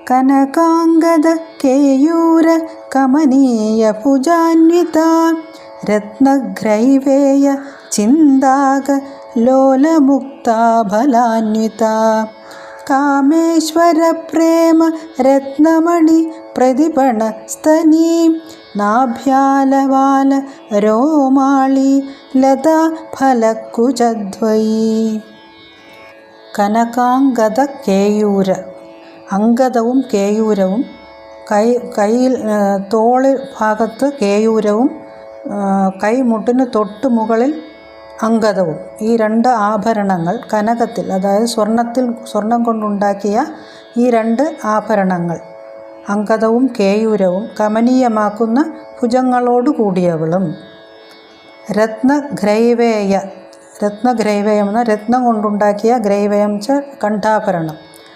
കനകാംഗദ കേയൂര കമനീയ ഭുജാന്വിത രത്നഗ്രൈവേയ ചിന്താക ലോലമുക്താഫലാന്വിത കാമേശ്വര പ്രേമ രത്നമണി പ്രതിപണ സ്തനീ നാഭ്യാലവാല രോമാളി ലതാ ഫലക്കുചദ്വയീ. കനകാംഗദ കേയൂര, അംഗദവും കേയൂരവും, കയ്യിൽ തോളിൽ ഭാഗത്ത് കേയൂരവും കൈമുട്ടിന് തൊട്ട് മുകളിൽ അംഗദവും. ഈ രണ്ട് ആഭരണങ്ങൾ കനകത്തിൽ, അതായത് സ്വർണം കൊണ്ടുണ്ടാക്കിയ ഈ രണ്ട് ആഭരണങ്ങൾ, അംഗദവും കേയൂരവും, കമനീയമാക്കുന്ന ഭുജങ്ങളോട് കൂടിയവളും. രത്നഗ്രൈവേയ, രത്നഗ്രൈവേയം എന്ന രത്നം കൊണ്ടുണ്ടാക്കിയ ഗ്രൈവേയം കണ്ഠാഭരണം.